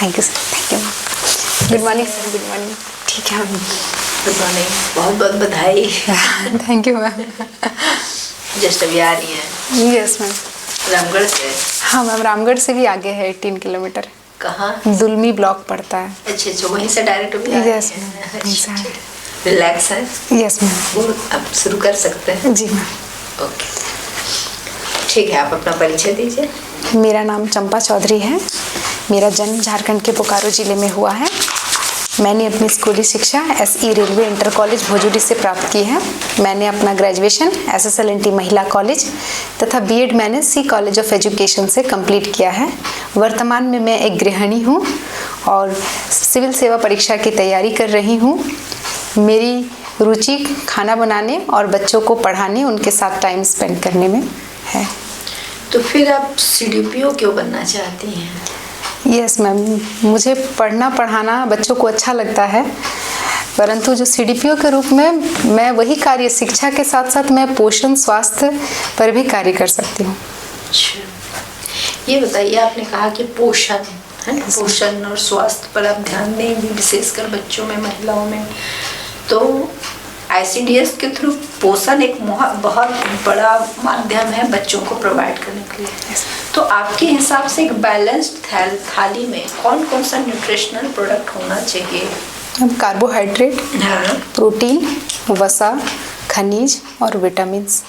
Thank you sir, thank you ma'am. Good morning sir, good morning. ठीक है ma'am. Good morning, बहुत बहुत बधाई। Thank you ma'am. जस्ट अभी आ रही हैं? Yes ma'am. रामगढ़ से? हाँ मैम, रामगढ़ से भी आगे है 18 किलोमीटर। कहाँ? दुलमी ब्लॉक पड़ता है। अच्छा अच्छा, वहीं से डायरेक्ट अभी आ रही यस हैं? मैम, वहीं से अच्छा, रिलैक्स है? Yes ma'am. अब शुरू कर सकते हैं? जी मैम। ओके, ठीक है, आप अपना परिचय दीजिए। मेरा नाम चंपा चौधरी है। मेरा जन्म झारखंड के बोकारो जिले में हुआ है। मैंने अपनी स्कूली शिक्षा SE रेलवे इंटर कॉलेज भोजूरी से प्राप्त की है। मैंने अपना ग्रेजुएशन SSLNT महिला कॉलेज तथा BEd मैंने C कॉलेज ऑफ एजुकेशन से कंप्लीट किया है। वर्तमान में मैं एक गृहिणी हूँ और सिविल सेवा परीक्षा की तैयारी कर रही हूँ। मेरी रुचि खाना बनाने और बच्चों को पढ़ाने, उनके साथ टाइम स्पेंड करने में है। तो फिर आप CDPO क्यों बनना चाहती हैं? यस मैम, मुझे पढ़ना पढ़ाना बच्चों को अच्छा लगता है, परंतु जो CDPO के रूप में मैं वही कार्य शिक्षा के साथ साथ मैं पोषण स्वास्थ्य पर भी कार्य कर सकती हूँ। अच्छा, ये बताइए, आपने कहा कि पोषण है, पोषण और स्वास्थ्य पर आप ध्यान देंगे, विशेषकर बच्चों में, महिलाओं में। तो ICDS के थ्रू पोषण एक बहुत बड़ा माध्यम है बच्चों को प्रोवाइड करने के लिए। तो आपके हिसाब से एक बैलेंस्ड थाली में कौन कौन सा न्यूट्रिशनल प्रोडक्ट होना चाहिए? कार्बोहाइड्रेट, हाँ, प्रोटीन, वसा, खनिज और विटामिन्स।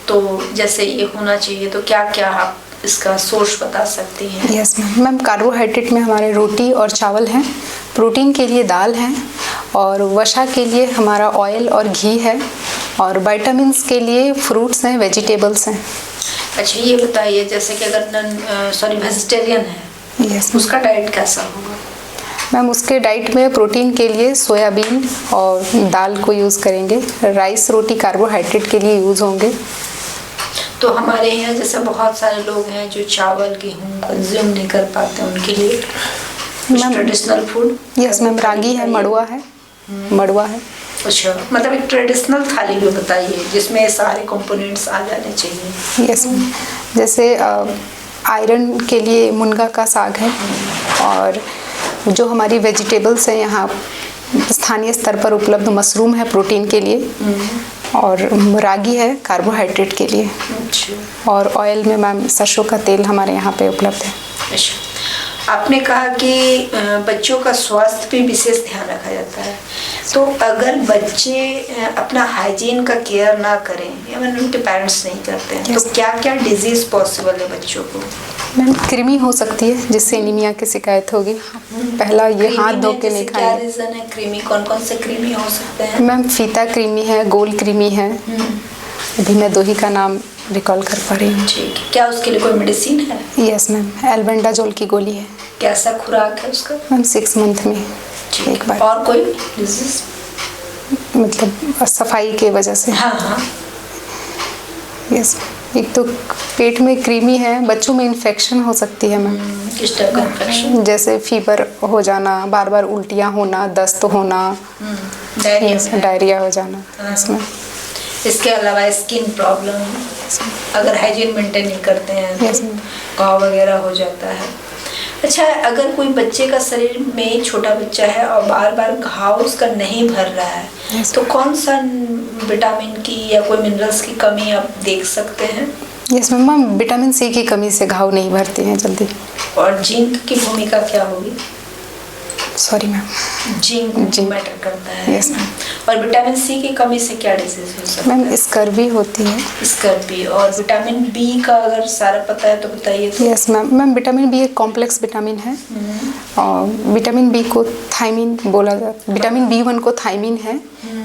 तो जैसे ये होना चाहिए, तो क्या क्या आप इसका सोर्स बता सकती हैं? यस मैम, कार्बोहाइड्रेट में हमारे रोटी और चावल हैं, प्रोटीन के लिए दाल है और वसा के लिए हमारा ऑयल और घी है और विटामिन्स के लिए फ्रूट्स हैं, वेजिटेबल्स हैं। अच्छा, ये बताइए, जैसे कि अगर वेजिटेरियन है, यस, उसका डाइट कैसा होगा? मैम उसके डाइट में प्रोटीन के लिए सोयाबीन और दाल को यूज़ करेंगे। राइस रोटी कार्बोहाइड्रेट के लिए यूज़ होंगे। तो हमारे यहाँ जैसे बहुत सारे लोग हैं जो चावल गेहूँ कंज्यूम नहीं कर पाते, उनके लिए ट्रेडिशनल फूड? यस मैम, रागी है, मड़ुआ है, मड़ुआ है। अच्छा, मतलब एक ट्रेडिशनल थाली भी बताइए जिसमें सारे कंपोनेंट्स आ जाने चाहिए। यस मैम, जैसे आयरन के लिए मुनगा का साग है और जो हमारी वेजिटेबल्स हैं यहाँ स्थानीय स्तर पर उपलब्ध, मशरूम है प्रोटीन के लिए और रागी है कार्बोहाइड्रेट के लिए। अच्छा। और ऑयल में मैम सरसों का तेल हमारे यहाँ पे उपलब्ध है। अच्छा, आपने कहा कि बच्चों का स्वास्थ्य पे विशेष ध्यान रखा जाता है, तो अगर बच्चे अपना हाइजीन का केयर ना करें या उनके पेरेंट्स नहीं करते हैं, तो क्या क्या डिजीज पॉसिबल है बच्चों को? मैम कृमि हो सकती है जिससे एनीमिया की शिकायत होगी। पहला ये हाथ धो के नहीं खाएंगे। क्या रीजन है कृमि? कौन कौन से कृमि हो सकते हैं? मैम फीता कृमि है, गोल कृमि है, अभी मैं दो ही का नाम रिकॉल कर पा रही हूँ। ठीक है, क्या उसके लिए कोई मेडिसिन है? यस मैम, एल्बेंडाजोल की गोली है। कैसा खुराक है उसका? मैम 6 मंथ में एक बार। और कोई डिजीज? मतलब सफाई के वजह से। हाँ हाँ। यस, एक तो पेट में कृमि है, बच्चों में इन्फेक्शन हो सकती है मैम। किस टाइप का इन्फेक्शन? जैसे फीवर हो जाना, बार बार उल्टियाँ होना, दस्त होना, डायरिया हो जाना इसमें। इसके अलावा स्किन प्रॉब्लम, अगर हाइजीन मेंटेन नहीं करते हैं तो घाव वगैरह हो जाता है। अच्छा, अगर कोई बच्चे का शरीर में, छोटा बच्चा है और बार बार घाव उसका नहीं भर रहा है, तो कौन सा विटामिन की या कोई मिनरल्स की कमी आप देख सकते हैं? यस मैम, विटामिन C की कमी से घाव नहीं भरते हैं जल्दी। और जिंक की भूमिका क्या होगी? सॉरी मैम, जिंक मैटर करता है। Yes ma'am. और विटामिन C की कमी से क्या डिजीज हो सकता है? मैम स्कर्वी होती है। स्कर्वी। और विटामिन B का अगर सारा पता है तो बताइए। यस मैम, विटामिन B एक कॉम्प्लेक्स विटामिन है और विटामिन B को थायमिन बोला जाता है। विटामिन B1 को थायमिन है,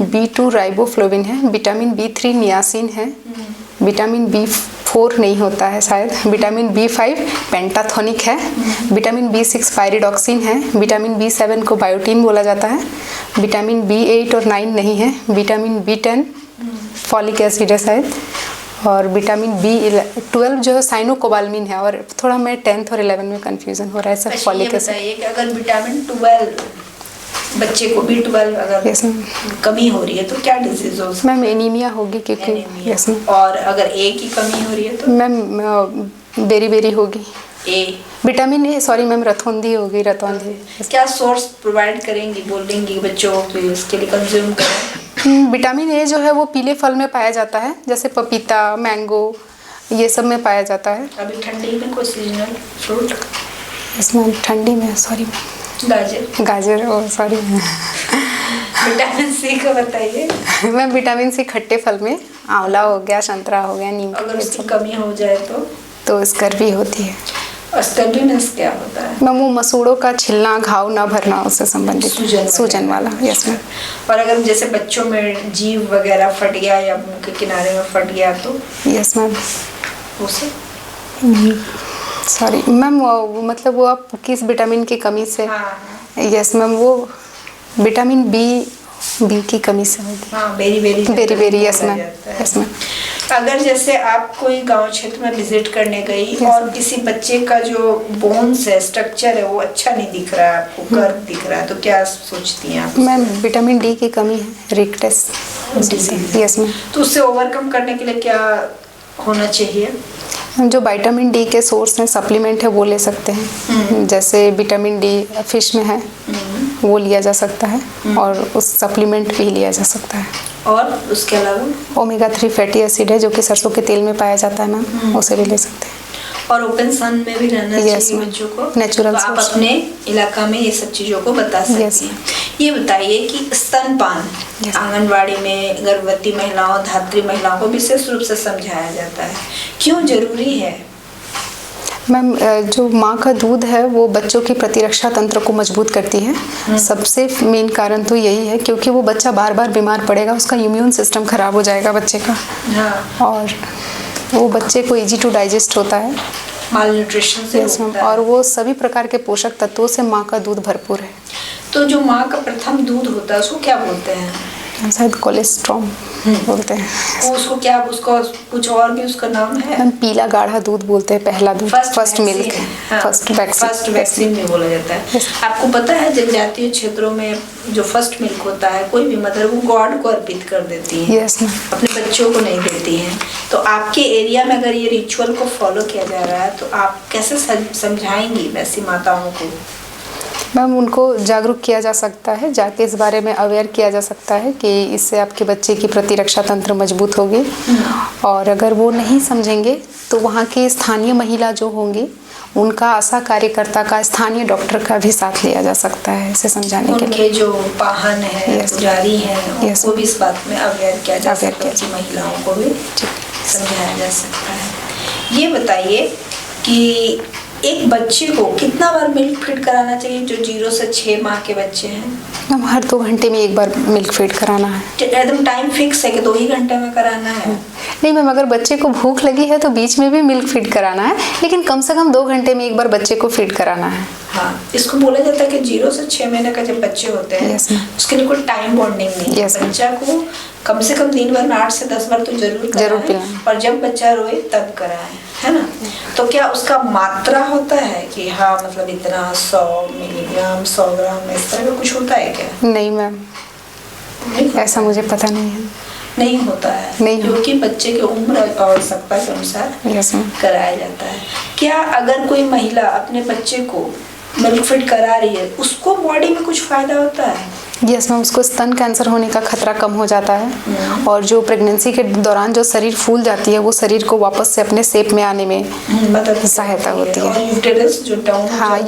B2 राइबोफ्लोविन है, विटामिन B3 नियासिन है, विटामिन B4 नहीं होता है शायद, विटामिन B5 पेंटाथोनिक है, विटामिन B6 पायरिडॉक्सिन है, विटामिन B7 को बायोटीन बोला जाता है, विटामिन B8 और 9 नहीं है, विटामिन B10 फॉलिक एसिड है शायद, और विटामिन B12 जो है साइनोकोबाल्मिन है। और थोड़ा मैं 10th और 11 में कंफ्यूजन हो रहा है सब फॉलिक एसिड। बताइए कि अगर विटामिन 12 बच्चे को B12 अगर कमी हो रही है तो क्या डिजीज हो सकता है? मैम एनीमिया होगी क्योंकि। Yes ma'am. और अगर A की कमी हो रही है तो? मैम बेरी होगी। ए, विटामिन ए, सॉरी मैम, रतौंधी होगी, रतौंधी। क्या सोर्स प्रोवाइड करेंगी, बोलेंगी बच्चों को इसके लिए कंज्यूम करें? विटामिन ए जो है वो पीले फल में पाया जाता है, जैसे पपीता, मैंगो, ये सब में पाया जाता है। अभी ठंडी में कोई सीजनल फ्रूट? इसमें ठंडी में, सॉरी, गाजर, ओ सॉरी। विटामिन सी का बताइए। मैम विटामिन सी खट्टे फल में आंवला हो गया, संतरा हो गया, नीम, अगर उसकी कमी हो जाए तो स्कर्वी होती है। और स्कर्वीनेस क्या होता है? मैम वो मसूड़ों का छिलना, घाव ना भरना, उससे संबंधित, सूजन वाला। Yes ma'am. और अगर जैसे बच्चों में जीभ वगैरह फट गया या मुंह के किनारे में फट गया तो? Yes ma'am. उसे सॉरी मैम, वो मतलब वो आप किस विटामिन की कमी से? यस मैम, वो विटामिन बी की कमी से होगी। हाँ, बेरी। Yes ma'am, yes ma'am. अगर जैसे आप कोई गांव क्षेत्र में विजिट करने गई और किसी बच्चे का जो बोन्स है, स्ट्रक्चर है, वो अच्छा नहीं दिख रहा है, आपको कर्व दिख रहा है, तो क्या सोचती हैं आप? मैम विटामिन डी की कमी है, रिकटस। Yes ma'am. तो उससे ओवरकम करने के लिए क्या होना चाहिए? जो विटामिन डी के सोर्स हैं, सप्लीमेंट है, वो ले सकते हैं। जैसे विटामिन डी फिश में है, वो लिया जा सकता है, और उस सप्लीमेंट भी लिया जा सकता है। और उसके अलावा ओमेगा 3 फैटी एसिड है, जो कि सरसों के तेल में पाया जाता है मैम, उसे भी ले सकते हैं। और ओपन सन में भी रहना चाहिए बच्चों को, नेचुरल। तो आप अपने इलाका में ये सब चीज़ों को बता सकती हैं। ये बताइए कि स्तनपान आंगनवाड़ी में गर्भवती महिलाओं, धात्री महिलाओं को विशेष रूप से समझाया जाता है, क्यों जरूरी है? मैम जो माँ का दूध है वो बच्चों की प्रतिरक्षा तंत्र को मजबूत करती है। सबसे मेन कारण तो यही है, क्योंकि वो बच्चा बार बार बीमार पड़ेगा, उसका इम्यून सिस्टम खराब हो जाएगा बच्चे का। और वो बच्चे को इजी टू डाइजेस्ट होता है, मालन्यूट्रिशन से होता है। और वो सभी प्रकार के पोषक तत्वों से माँ का दूध भरपूर है। तो जो माँ का प्रथम दूध होता है उसको क्या बोलते हैं? शायद कोलेस्ट्रॉम बोलते हैं। उसको क्या, उसको कुछ और भी उसका नाम है? मैम पीला गाढ़ा दूध बोलते हैं, पहला दूध, फर्स्ट मिल्क, फर्स्ट वैक्सीन भी बोला जाता है। आपको पता है जनजातीय क्षेत्रों में जो फर्स्ट मिल्क होता है, कोई भी मदर वो गॉड को अर्पित कर देती है। Yes ma'am. अपने बच्चों को नहीं देती हैं। तो आपके एरिया में अगर ये रिचुअल को फॉलो किया जा रहा है, तो आप कैसे समझाएंगी वैसी माताओं को? मैम उनको जागरूक किया जा सकता है, जाके इस बारे में अवेयर किया जा सकता है कि इससे आपके बच्चे की प्रतिरक्षा तंत्र मजबूत होगी। और अगर वो नहीं समझेंगे तो वहाँ की स्थानीय महिला जो होंगी, उनका आशा कार्यकर्ता का, स्थानीय डॉक्टर का भी साथ लिया जा सकता है इसे समझाने के लिए। उनके जो पाहन है, पुजारी हैं, उनको भी इस बात में अवेयर किया जा सकता है, महिलाओं को भी समझाया जा सकता है। ये बताइए कि एक बच्चे को कितना बार मिल्क फीड कराना चाहिए, जो 0 से 6 माह के बच्चे हैं? मैम हर 2 घंटे में एक बार मिल्क फीड कराना है। एकदम टाइम फिक्स है कि 2 ही घंटे में कराना है? नहीं मैम, अगर बच्चे को भूख लगी है तो बीच में भी मिल्क फीड कराना है, लेकिन कम से कम 2 घंटे में एक बार बच्चे को फीड कराना है। हाँ, इसको बोला जाता है कि 0 से 6 महीने का जब बच्चे होते हैं, उसके लिए कोई टाइम बॉन्डिंग नहीं है। बच्चा को कम से कम दिन भर में 8 से 10 बार तो जरूर पिलाएं, और जब बच्चा रोए तब कराएं, है ना? तो क्या उसका मात्रा होता है कि हाँ मतलब इतना 100 मिलीग्राम, 100 ग्राम, इस तरह का कुछ होता है क्या? नहीं मैम, ऐसा मुझे पता नहीं है। नहीं होता है, नहीं, क्योंकि बच्चे की उम्र और आवश्यकता के अनुसार कराया जाता है। क्या अगर कोई महिला अपने बच्चे को मिल्क फीड करा रही है, उसको बॉडी में कुछ फायदा होता है? यस मैम, उसको स्तन कैंसर होने का खतरा कम हो जाता है, और जो प्रेगनेंसी के दौरान जो शरीर फूल जाती है, वो शरीर को वापस से अपने शेप में आने में सहायता होती है। यूटेरस जो डाउन हाँ,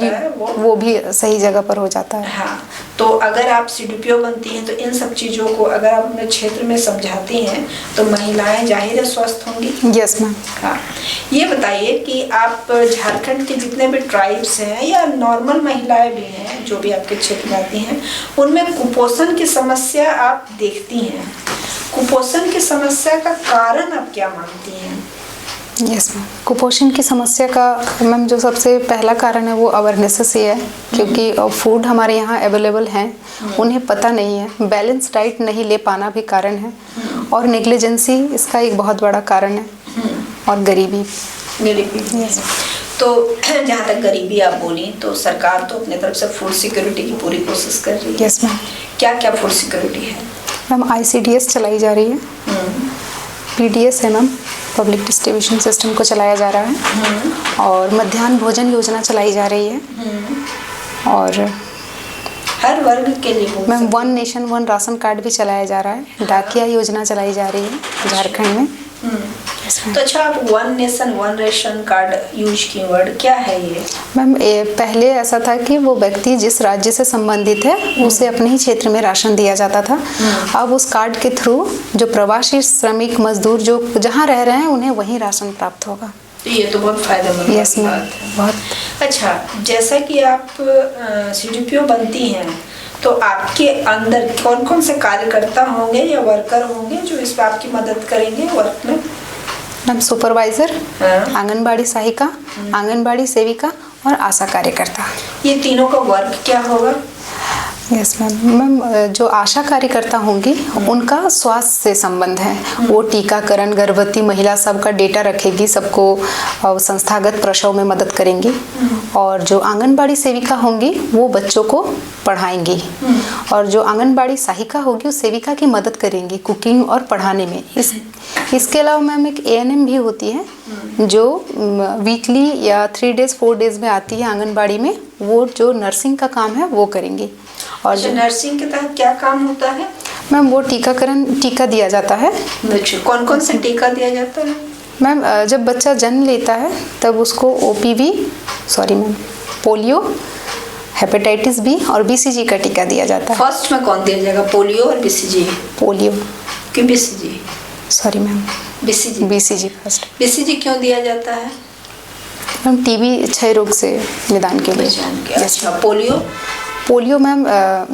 वो भी सही जगह पर हो जाता है। हाँ, तो अगर आप सीडीपीओ बनती हैं तो इन सब चीज़ों को अगर आप अपने क्षेत्र में समझाती हैं तो महिलाएं जाहिर है स्वस्थ होंगी। Yes ma'am. हाँ, ये बताइए कि आप झारखंड के जितने भी ट्राइब्स हैं या नॉर्मल महिलाएं भी हैं जो भी आपके क्षेत्र में आती हैं, उनमें कुपोषण की समस्या आप देखती हैं। कुपोषण की समस्या का कारण आप क्या मानती हैं? यस मैम, कुपोषण की समस्या का मैम जो सबसे पहला कारण है वो अवेयरनेस से है, क्योंकि फूड हमारे यहाँ अवेलेबल हैं, उन्हें पता नहीं है। बैलेंस डाइट नहीं ले पाना भी कारण है, और नेग्लिजेंसी इसका एक बहुत बड़ा कारण है, और गरीबी। यस। तो जहाँ तक गरीबी आप बोली, तो सरकार तो अपने तरफ से फूड सिक्योरिटी की पूरी कोशिश कर रही है। Yes ma'am. क्या क्या फूड सिक्योरिटी है? मैम ICDS चलाई जा रही है, PDS है मैम, पब्लिक डिस्ट्रीब्यूशन सिस्टम को चलाया जा रहा है और मध्याह्न भोजन योजना चलाई जा रही है और हर वर्ग के लिए ma'am one nation one ration card भी चलाया जा रहा है। डाकिया योजना चलाई जा रही है झारखंड में। तो अच्छा, आप one nation one ration card use की वर्ड क्या है ये? मैम पहले ऐसा था कि वो व्यक्ति जिस राज्य से संबंधित है उसे अपने ही क्षेत्र में राशन दिया जाता था। अब उस कार्ड के थ्रू जो प्रवासी श्रमिक मजदूर जो जहाँ रह रहे हैं उन्हें वहीं राशन प्राप्त होगा। ये तो बहुत फायदेमंद यस मैम, बहुत। अच्छा, जैसा कि आप CDPO बनती हैं तो आपके अंदर कौन कौन से कार्यकर्ता होंगे या वर्कर होंगे जो इस पर आपकी मदद करेंगे वर्क में? मैम सुपरवाइजर, आंगनबाड़ी सहायिका, आंगनबाड़ी सेविका और आशा कार्यकर्ता। ये तीनों का वर्क क्या होगा? Yes ma'am. मैम जो आशा कार्यकर्ता होंगी उनका स्वास्थ्य से संबंध है। वो टीकाकरण, गर्भवती महिला सबका डेटा रखेगी, सबको संस्थागत प्रसव में मदद करेंगी। और जो आंगनबाड़ी सेविका होंगी वो बच्चों को पढ़ाएंगी और जो आंगनबाड़ी सहायिका होगी वो सेविका की मदद करेंगी कुकिंग और पढ़ाने में। इसके अलावा मैम एक ANM भी होती है जो वीकली या 3 डेज 4 डेज में आती है आंगनबाड़ी में। वो जो नर्सिंग का काम है वो करेंगी। और जो नर्सिंग के तहत क्या काम होता है? मैम वो टीका दिया जाता है। कौन कौन से टीका दिया जाता है? मैम जब बच्चा जन्म लेता है तब उसको पोलियो, हेपेटाइटिस B और BCG का टीका दिया जाता है। फर्स्ट में कौन दिया जाएगा, पोलियो और BCG? पोलियो। क्यों BCG? Sorry ma'am, BCG first. BCG क्यों दिया जाता है? मैम TB क्षय रोग से निदान के लिए। अच्छा, पोलियो मैम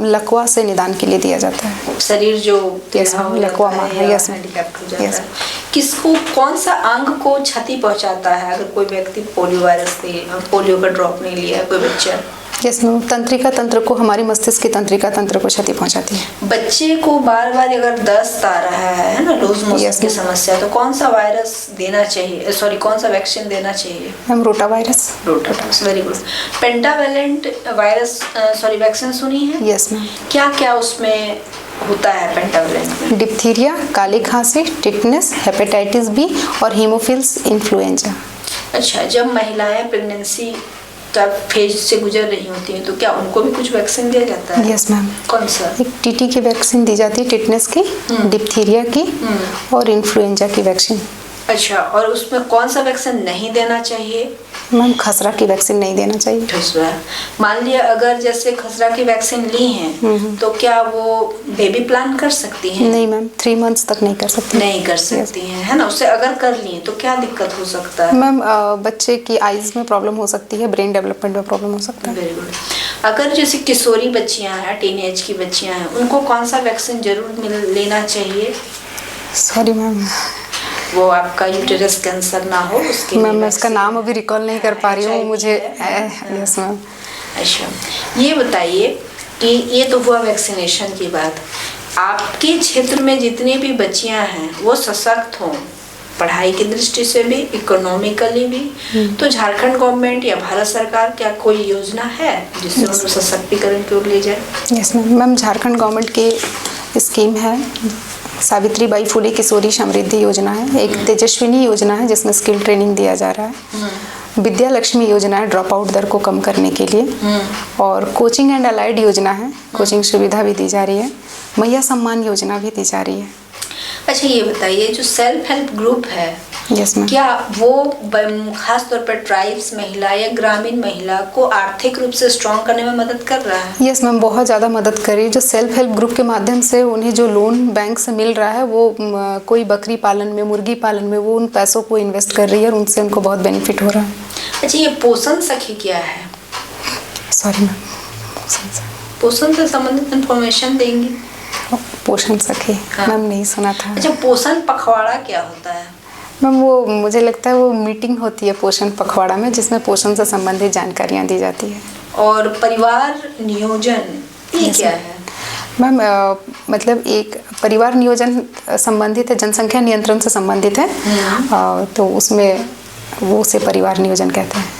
लकवा से निदान के लिए दिया जाता है। शरीर जो लकवा हैंडीकैप्ट हो जाता है। किसको, कौन सा अंग को क्षति पहुंचाता है अगर कोई व्यक्ति पोलियो वायरस से पोलियो का ड्रॉप नहीं लिया कोई बच्चा? यस मैम, तंत्रिका तंत्र को, हमारी मस्तिष्क की तंत्रिका तंत्र को क्षति पहुंचाती है। बच्चे को बार बार अगर दस्त आ रहा है ना, लूज मोशन की समस्या, तो कौन सा वायरस देना चाहिए, कौन सा वैक्सीन देना चाहिए? Ma'am rotavirus. Very good. Pentavalent virus vaccine सुनी है? Yes ma'am. क्या क्या उसमें होता है पेंटावेलेंट में? डिप्थीरिया, काली खांसी, टिटनेस, हेपेटाइटिस B और हीमोफिल्स इन्फ्लुएंजा। अच्छा, जब महिलाएं प्रेगनेंसी का फेज से गुजर रही होती हैं तो क्या उनको भी कुछ वैक्सीन दिया जाता है? Yes ma'am. कौन सा? एक TT की वैक्सीन दी जाती है, टिटनेस की, डिप्थीरिया की और इन्फ्लुएंजा की वैक्सीन। अच्छा, और उसमें कौन सा वैक्सीन नहीं देना चाहिए? मैम खसरा की वैक्सीन नहीं देना चाहिए। खसरा, मान लिया अगर जैसे खसरा की वैक्सीन ली हैं तो क्या वो बेबी प्लान कर सकती हैं? नहीं मैम, 3 मंथ्स तक नहीं कर सकती। नहीं कर सकती हैं, है ना। उससे अगर कर ली तो क्या दिक्कत हो सकता है? मैम बच्चे की आईज में प्रॉब्लम हो सकती है, ब्रेन डेवलपमेंट में प्रॉब्लम हो सकता है। Very good. अगर जैसे किशोरी बच्चियां हैं, टीनेज की बच्चियां हैं, उनको कौन सा वैक्सीन जरूर लेना चाहिए? सॉरी मैम, वो आपका यूटेरस कैंसर ना हो उसके मैम मैं उसका नाम अभी रिकॉल नहीं कर पा रही हूँ मुझे। Yes ma'am. अच्छा, ये बताइए कि ये तो हुआ वैक्सीनेशन की बात। आपके क्षेत्र में जितनी भी बच्चियां हैं वो सशक्त हों, पढ़ाई की दृष्टि से भी, इकोनॉमिकली भी, तो झारखंड गवर्नमेंट या भारत सरकार क्या कोई योजना है जिससे उनको सशक्तिकरण की ओर ले जाए? यस मैम, झारखंड गवर्नमेंट की स्कीम है, सावित्रीबाई फुले किशोरी समृद्धि योजना है, एक तेजस्विनी योजना है जिसमें स्किल ट्रेनिंग दिया जा रहा है, विद्या लक्ष्मी योजना है ड्रॉप आउट दर को कम करने के लिए, और कोचिंग एंड अलाइड योजना है, कोचिंग सुविधा भी दी जा रही है, मैया सम्मान योजना भी दी जा रही है। अच्छा, ये बताइए जो सेल्फ हेल्प ग्रुप है, यस मैम, क्या वो खास तौर पर ट्राइब्स महिला या ग्रामीण महिला को आर्थिक रूप से स्ट्रॉन्ग करने में मदद कर रहा है? यस मैम, बहुत ज़्यादा मदद कर रही है। जो सेल्फ हेल्प ग्रुप के माध्यम से उन्हें जो लोन बैंक से मिल रहा है वो कोई बकरी पालन में, मुर्गी पालन में वो उन पैसों को इन्वेस्ट कर रही है और उनसे उनको बहुत बेनिफिट हो रहा है। अच्छा, ये पोषण सखी क्या है? सॉरी मैम, पोषण से संबंधित इंफॉर्मेशन देंगी? पोषण सखी मैम नहीं सुना था। अच्छा, पोषण पखवाड़ा क्या होता है? मैम वो मुझे लगता है वो मीटिंग होती है पोषण पखवाड़ा में जिसमें पोषण से संबंधित जानकारियाँ दी जाती है। और परिवार नियोजन ये क्या है? मैम मतलब एक परिवार नियोजन संबंधित है, जनसंख्या नियंत्रण से संबंधित है, तो उसमें वो से परिवार नियोजन कहते हैं।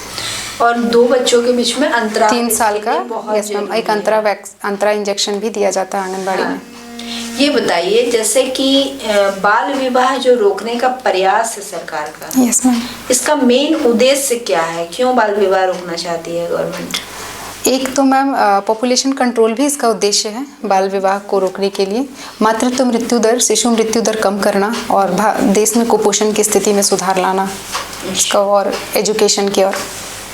और 2 बच्चों के बीच में अंतराल 3 साल का, यस मैम, एक अंतरा इंजेक्शन भी दिया जाता है आंगनबाड़ी में। ये बताइए जैसे कि बाल विवाह जो रोकने का प्रयास है सरकार का, यस मैम। इसका मेन उद्देश्य क्या है? क्यों बाल विवाह रोकना चाहती है गवर्नमेंट? एक तो मैम पॉपुलेशन कंट्रोल भी इसका उद्देश्य है बाल विवाह को रोकने के लिए। मातृत्व मृत्यु दर, शिशु मृत्यु दर कम करना और देश में कुपोषण की स्थिति में सुधार लाना, इसका और एजुकेशन की ओर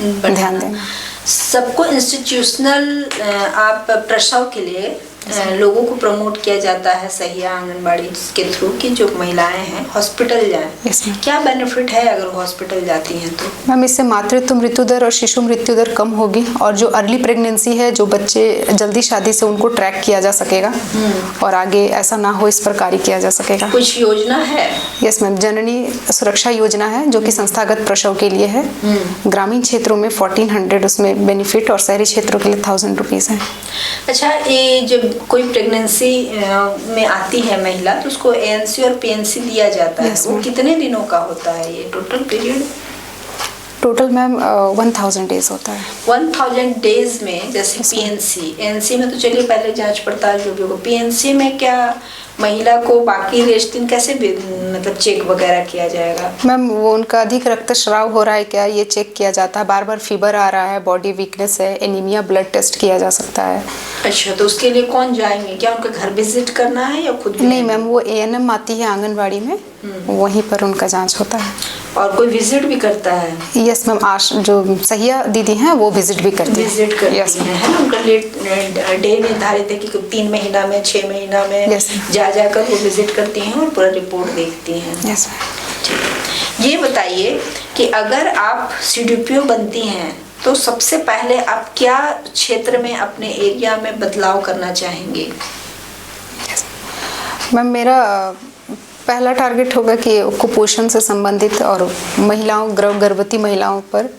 ध्यान देना। सबको इंस्टीट्यूशनल आप प्रसव के लिए लोगों को प्रमोट किया जाता है सहिया आंगनबाड़ी के थ्रू कि जो महिलाएं हैं हॉस्पिटल जाएं। Yes ma'am. क्या बेनिफिट है अगर हॉस्पिटल जाती हैं तो? मैम इससे मातृत्व मृत्यु दर और शिशु मृत्यु दर कम होगी और जो अर्ली प्रेगनेंसी है, जो बच्चे जल्दी शादी से, उनको ट्रैक किया जा सकेगा और आगे ऐसा ना हो इस पर कार्य किया जा सकेगा। कुछ योजना है? यस मैम, जननी सुरक्षा योजना है जो कि संस्थागत प्रसव के लिए है। ग्रामीण क्षेत्रों में 1400 उसमें बेनिफिट और शहरी क्षेत्रों के लिए 1000 रुपीज़ है। अच्छा, ये जब कोई प्रेगनेंसी में आती है महिला तो उसको ANC और PNC दिया जाता है। वो कितने दिनों का होता है ये total period? Total ma'am 1000 days होता है। 1000 डेज में जैसे PNC में तो चलिए पहले जांच पड़ताल जो भी हो, PNC में क्या महिला को बाकी रेस्ट दिन कैसे मतलब चेक वगैरह किया जाएगा? मैम वो उनका अधिक रक्तस्राव हो रहा है क्या, ये चेक किया जाता है। बार बार फीवर आ रहा है, बॉडी वीकनेस है, एनीमिया, ब्लड टेस्ट किया जा सकता है। अच्छा, तो उसके लिए कौन जाएंगे? क्या उनका घर विजिट करना है या खुद? नहीं मैम, वो ANM आती है आंगनबाड़ी में, वहीं पर उनका जांच होता है। और कोई विजिट भी करता है? यस मैम, जो सहिया दीदी हैं वो विजिट भी करती हैं। विजिट करती हैं, है ना? उनका डे निर्धारित है कि 3 महीना में, 6 महीना में जाकर वो विजिट करती हैं और पूरा रिपोर्ट देखती हैं। Yes ma'am. ये बताइए कि अगर आप CDPO बनती हैं तो सबसे पहले आप क्या क्षेत्र में अपने एरिया में बदलाव करना चाहेंगे? मैम मेरा पहला टारगेट होगा कि कुपोषण से संबंधित और महिलाओं, गर्भवती महिलाओं पर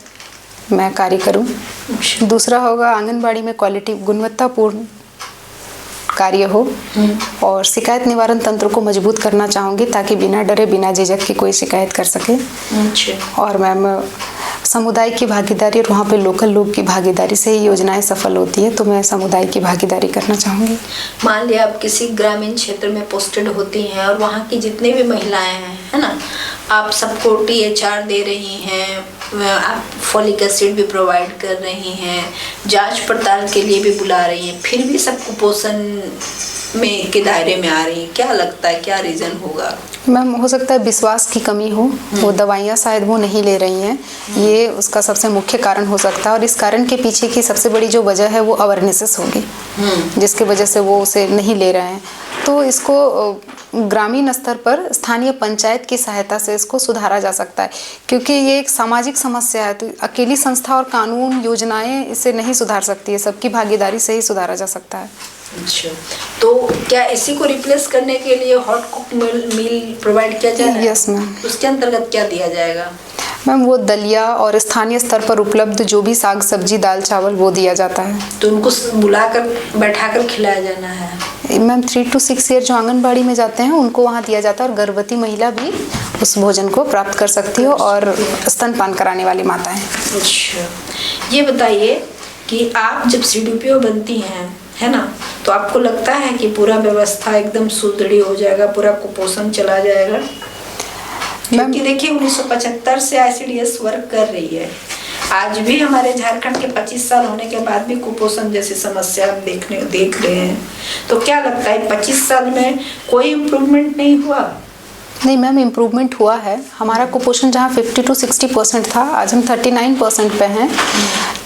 मैं कार्य करूं। दूसरा होगा आंगनबाड़ी में क्वालिटी, गुणवत्तापूर्ण कार्य हो और शिकायत निवारण तंत्र को मजबूत करना चाहूँगी ताकि बिना डरे, बिना झिझक के कोई शिकायत कर सके। और मैम समुदाय की भागीदारी और वहाँ पे लोकल लोग की भागीदारी से ही योजनाएं सफल होती है, तो मैं समुदाय की भागीदारी करना चाहूँगी। मान लिया आप किसी ग्रामीण क्षेत्र में पोस्टेड होती हैं और वहाँ की जितने भी महिलाएं हैं, है ना, आप सबको THR दे रही हैं, आप फॉलिक एसिड भी प्रोवाइड कर रही हैं, जांच पड़ताल के लिए भी बुला रही हैं, फिर भी सब कुपोषण में के दायरे में आ रही हैं। क्या लगता है क्या रीज़न होगा? मैम हो सकता है विश्वास की कमी हो, वो दवाइयाँ शायद वो नहीं ले रही हैं, ये उसका सबसे मुख्य कारण हो सकता है। और इस कारण के पीछे की सबसे बड़ी जो वजह है वो अवेयरनेस होगी, जिसकी वजह से वो उसे नहीं ले रहे हैं। तो इसको ग्रामीण स्तर पर स्थानीय पंचायत की सहायता से इसको सुधारा जा सकता है, क्योंकि ये एक सामाजिक समस्या है। तो अकेली संस्था और कानून, योजनाएं इसे नहीं सुधार सकती है, सबकी भागीदारी से ही सुधारा जा सकता है। अच्छा, तो क्या इसी को रिप्लेस करने के लिए हॉट कुक मील प्रोवाइड किया जा रहा है? Yes ma'am. उसके अंतर्गत क्या दिया जाएगा? मैम वो दलिया और स्थानीय स्तर पर उपलब्ध जो भी साग सब्जी, दाल चावल वो दिया जाता है। तो उनको बुलाकर बैठाकर खिलाया जाना है? मैम 3 to 6 ईयर जो आंगनबाड़ी में जाते हैं उनको वहाँ दिया जाता है और गर्भवती महिला भी उस भोजन को प्राप्त कर सकती हो और स्तनपान कराने वाली माताएं। अच्छा, ये बताइए कि आप जब CDPO बनती हैं, है ना, तो आपको लगता है कि पूरा व्यवस्था एकदम सुदृढ़ हो जाएगा, पूरा कुपोषण चला जाएगा? क्योंकि देखिए 1975 से ICDS वर्क कर रही है, आज भी हमारे झारखंड के 25 साल होने के बाद भी कुपोषण जैसी समस्या हम देख रहे हैं। तो क्या लगता है 25 साल में कोई इम्प्रूवमेंट नहीं हुआ? नहीं मैम, इम्प्रूवमेंट हुआ है। हमारा कुपोषण जहाँ 50 to 60% था, आज हम 39% पे हैं।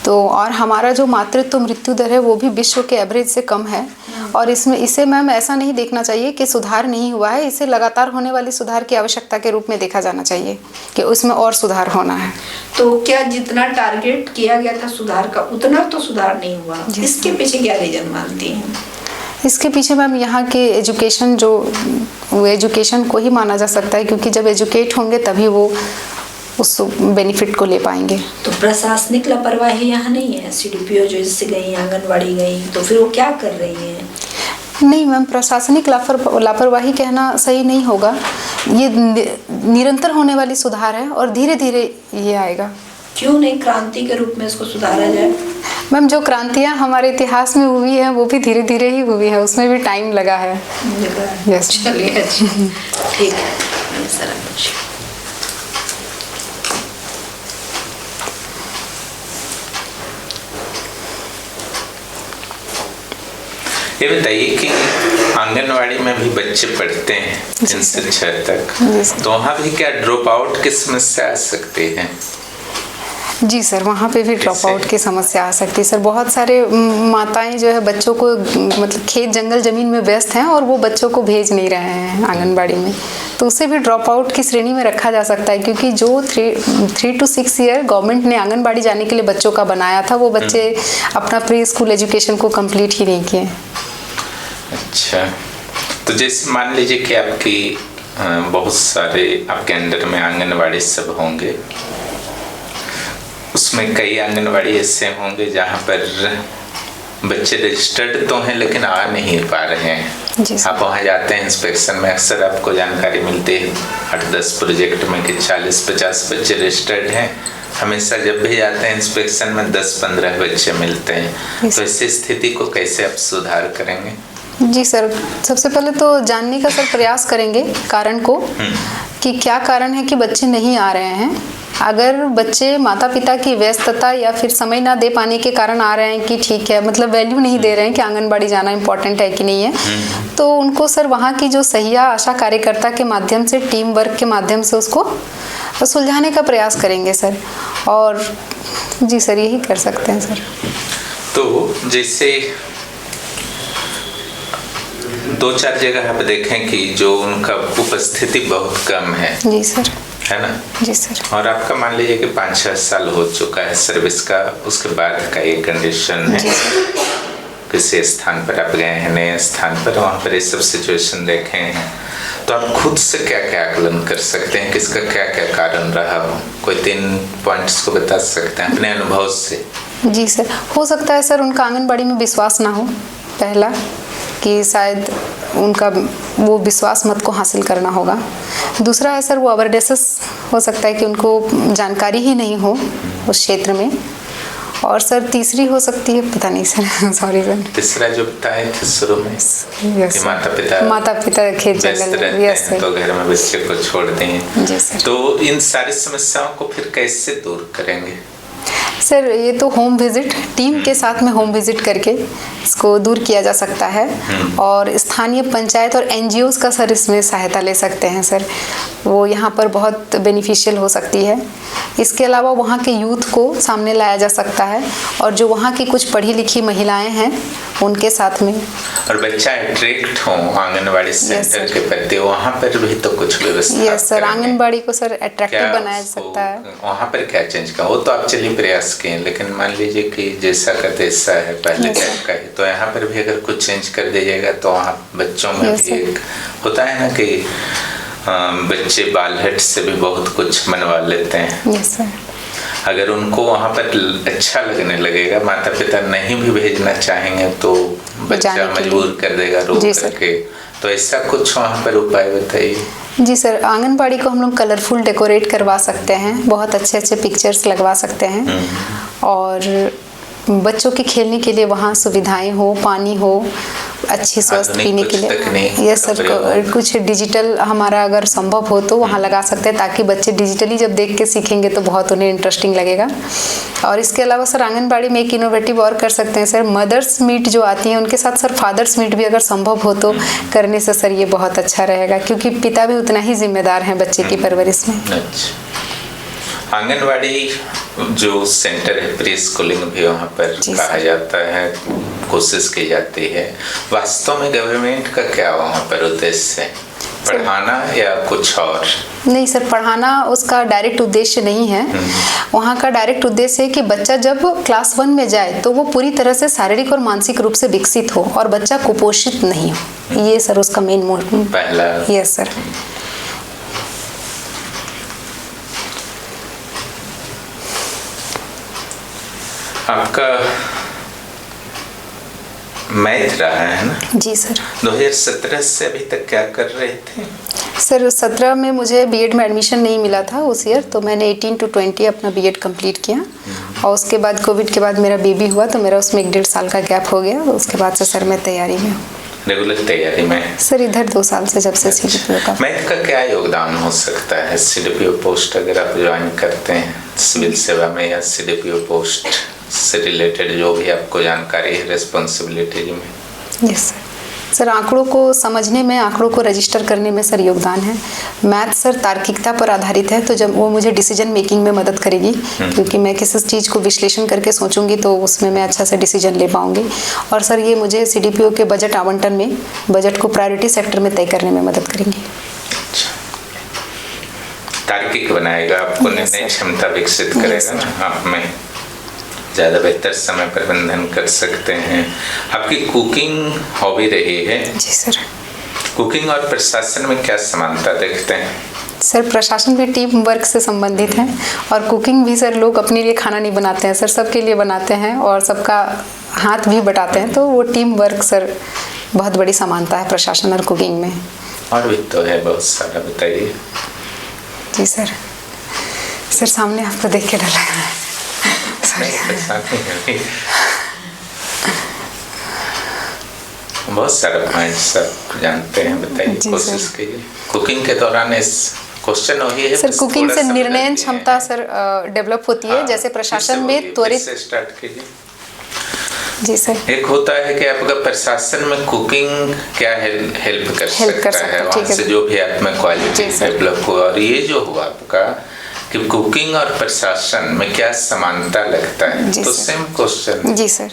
तो और हमारा जो मातृत्व मृत्यु दर है वो भी विश्व के एवरेज से कम है। और इसे मैम ऐसा नहीं देखना चाहिए कि सुधार नहीं हुआ है, इसे लगातार होने वाली सुधार की आवश्यकता के रूप में देखा जाना चाहिए कि उसमें और सुधार होना है। तो क्या जितना टारगेट किया गया था सुधार का, उतना तो सुधार नहीं हुआ? इसके पीछे क्या रीजन मानती हैं? इसके पीछे मैम यहाँ के एजुकेशन, वो एजुकेशन को ही माना जा सकता है, क्योंकि जब एजुकेट होंगे तभी वो उस बेनिफिट को ले पाएंगे। तो प्रशासनिक लापरवाही यहाँ नहीं है? CDPO जो इससे गई, आंगनबाड़ी गई, तो फिर वो क्या कर रही है? नहीं मैम, प्रशासनिक लापरवाही कहना सही नहीं होगा। ये निरंतर होने वाली सुधार है और धीरे धीरे ये आएगा। क्यों नहीं क्रांति के रूप में इसको सुधारा जाए? मैम जो क्रांतियाँ हमारे इतिहास में हुई है वो भी धीरे धीरे ही हुई है, उसमें भी टाइम लगा है। Yes. चलिए अच्छा, ठीक है सर। ये बताइए कि आंगनवाड़ी में भी बच्चे पढ़ते हैं 3 से 6 तक, तो वहाँ भी क्या ड्रॉप आउट की समस्या आ सकती है? जी सर, वहाँ पे भी ड्रॉप आउट की समस्या आ सकती है सर। बहुत सारे माताएं जो है बच्चों को मतलब खेत जंगल ज़मीन में व्यस्त हैं और वो बच्चों को भेज नहीं रहे हैं आंगनबाड़ी में, तो उसे भी ड्रॉप आउट की श्रेणी में रखा जा सकता है, क्योंकि जो 3 to 6 ईयर गवर्नमेंट ने आंगनबाड़ी जाने के लिए बच्चों का बनाया था, वो बच्चे अपना प्री स्कूल एजुकेशन को कंप्लीट ही नहीं किए। अच्छा, तो जैसे मान लीजिए कि आपकी बहुत सारे आपके अंडर में आंगनवाड़ी सब होंगे, उसमें कई आंगनवाड़ी ऐसे होंगे जहाँ पर बच्चे रजिस्टर्ड तो हैं लेकिन आ नहीं पा रहे हैं। आप वहाँ जाते हैं इंस्पेक्शन में, अक्सर आपको जानकारी मिलती है 8-10 प्रोजेक्ट में कि 40-50 बच्चे रजिस्टर्ड हैं। हमेशा जब भी जाते हैं इंस्पेक्शन में 10-15 बच्चे मिलते हैं, तो ऐसी स्थिति को कैसे आप सुधार करेंगे? जी सर, सबसे पहले तो जानने का सर प्रयास करेंगे कारण को, कि क्या कारण है कि बच्चे नहीं आ रहे हैं। अगर बच्चे माता पिता की व्यस्तता या फिर समय ना दे पाने के कारण आ रहे हैं कि ठीक है, मतलब वैल्यू नहीं दे रहे हैं कि आंगनबाड़ी जाना इम्पोर्टेंट है कि नहीं है, तो उनको सर वहाँ की जो सहिया आशा कार्यकर्ता के माध्यम से, टीम वर्क के माध्यम से उसको सुलझाने का प्रयास करेंगे सर। और जी सर, यही कर सकते हैं सर। तो जैसे 2-4 जगह आप देखें कि जो उनका उपस्थिति बहुत कम है। जी सर। है ना? जी सर। और आपका मान लीजिए कि 5-6 साल हो चुका है सर्विस का, उसके बाद का ये कंडीशन है, किसी स्थान पर आप गए हैं, नए स्थान पर, वहाँ पर ये सब सिचुएशन देखे हैं, तो आप खुद से क्या क्या आकलन कर सकते हैं, किसका क्या क्या कारण रहा हो? कोई 3 पॉइंट्स को बता सकते हैं अपने अनुभव से? जी सर, हो सकता है सर उनका आंगनबाड़ी में विश्वास ना हो, पहला, कि शायद उनका वो विश्वास मत को हासिल करना होगा। दूसरा है सर वो अवेयरनेस, हो सकता है कि उनको जानकारी ही नहीं हो उस क्षेत्र में। और सर तीसरी हो सकती है, पता नहीं सर, सॉरी सर। तीसरा जो बताए थे शुरू में, कि माता पिता खेत जंगल, यस सर, तो घर में बच्चे को छोड़ दें। जी सर। तो इन सारी समस्याओं को फिर कैसे दूर करेंगे? सर ये तो होम विजिट, टीम के साथ में होम विजिट करके इसको दूर किया जा सकता है। और स्थानीय पंचायत और एनजीओज का सर इसमें सहायता ले सकते हैं सर, वो यहाँ पर बहुत बेनिफिशियल हो सकती है। इसके अलावा वहाँ के यूथ को सामने लाया जा सकता है, और जो वहाँ की कुछ पढ़ी लिखी महिलाएं हैं उनके साथ में। और बच्चा अट्रैक्ट हो आंगनबाड़ी सेंटर के प्रति, वहाँ पर भी तो कुछ व्यवस्था। यस सर, आंगनबाड़ी को सर अट्रैक्टिव बनाया जा सकता है। वहाँ पर क्या चेंज का, वो तो आप चलिए प्रयास किए, लेकिन मान लीजिए कि जैसा का तैसा है पहले का है, तो यहाँ पर भी अगर कुछ चेंज कर दीजिएगा तो वहाँ बच्चों में भी एक होता है ना कि बच्चे बालहट से भी बहुत कुछ मनवा लेते हैं। Yes sir. अगर उनको वहाँ पर अच्छा लगने लगेगा, माता पिता नहीं भी भेजना चाहेंगे तो बच्चा मजबूर कर देगा रोक करके, तो ऐसा कुछ वहाँ पर उपाय बताइए। जी सर, आंगनबाड़ी को हम लोग कलरफुल डेकोरेट करवा सकते हैं, बहुत अच्छे अच्छे पिक्चर्स लगवा सकते हैं, और बच्चों के खेलने के लिए वहाँ सुविधाएं हो, पानी हो, अच्छी स्वस्थ पीने के लिए। यस सर, कुछ डिजिटल हमारा अगर संभव हो तो वहाँ लगा सकते हैं, ताकि बच्चे डिजिटली जब देख के सीखेंगे तो बहुत उन्हें इंटरेस्टिंग लगेगा। और इसके अलावा सर आंगनबाड़ी में एक इनोवेटिव और कर सकते हैं सर, मदर्स मीट जो आती हैं उनके साथ सर फादर्स मीट भी अगर संभव हो तो करने से सर ये बहुत अच्छा रहेगा, क्योंकि पिता भी उतना ही जिम्मेदार हैं बच्चे की परवरिश में। आंगनवाड़ी जो सेंटर है, प्री स्कूलिंग भी वहाँ पर कहा जाता है, कोशिश की जाती है, वास्तव में गवर्नमेंट का क्या वहाँ पर उद्देश्य है, पढ़ाना या कुछ और? नहीं सर, पढ़ाना उसका डायरेक्ट उद्देश्य नहीं है। वहाँ का डायरेक्ट उद्देश्य है कि बच्चा जब क्लास 1 में जाए तो वो पूरी तरह से शारीरिक और मानसिक रूप से विकसित हो और बच्चा कुपोषित नहीं हो, ये सर उसका मेन मोटिव पहला। Yes sir. आपका मैथ रहा है ना? जी सर। 2017 से अभी तक क्या कर रहे थे? सर 17 में मुझे बीएड में एडमिशन नहीं मिला था उस ईयर, तो मैंने 18 to 20 अपना बीएड कंप्लीट किया और उसके बाद कोविड के बाद मेरा बेबी हुआ तो मेरा उसमें 1.5 साल का गैप हो गया। उसके बाद से सर मैं तैयारी में हूँ। रेगुलर तैयारी में सर इधर 2 साल से जब से CDPO का। मैथ का क्या योगदान हो सकता है CDPO पोस्ट अगर आप ज्वाइन करते हैं सिविल सेवा में या CDPO पोस्ट से रिलेटेड जो भी आपको जानकारी है रिस्पॉन्सिबिलिटी में? यस सर, आंकड़ों को समझने में, आंकड़ों को रजिस्टर करने में सर योगदान है। मैथ सर तार्किकता पर आधारित है तो जब वो मुझे डिसीजन मेकिंग में मदद करेगी, क्योंकि मैं किसी चीज़ को विश्लेषण करके सोचूंगी तो उसमें मैं अच्छा से डिसीजन ले पाऊंगी। और सर ये मुझे CDPO के बजट आवंटन में, बजट को प्रायोरिटी सेक्टर में तय करने में मदद करेंगी। तार्किक बनाएगा आपको, निर्णय क्षमता विकसित करेगा ना, आप में ज़्यादा बेहतर समय प्रबंधन कर सकते हैं। आपकी कुकिंग हॉबी रही है? जी सर। कुकिंग और प्रशासन में क्या समानता देखते हैं? सर प्रशासन भी टीम वर्क से संबंधित है और कुकिंग भी सर लोग अपने लिए खाना नहीं बनाते हैं सर, सबके लिए बनाते हैं और सबका हाथ भी बटाते हैं, तो वो टीम वर्क सर बहुत बड़ी समानता है प्रशासन और कुकिंग में। और भी तो है बहुत सारा, बताइए। जी सर, सर सामने आपको देख के डर लग रहा है। बहुत सारे पॉइंट सब जानते हैं, बताइए, कोशिश कीजिए। कुकिंग के दौरान इस क्वेश्चन वही है सर, कुकिंग से निर्णय क्षमता सर डेवलप होती है, जैसे प्रशासन में त्वरित से स्टार्ट कीजिए। जी सर। एक होता है कि आपका प्रशासन में कुकिंग क्या हेल्प कर सकता है, वहाँ से जो भी आप में क्वालिटी डेवलप हुआ, और ये जो हुआ आपका कि कुकिंग और प्रशासन में क्या समानता लगता है, तो सेम क्वेश्चन। जी सर।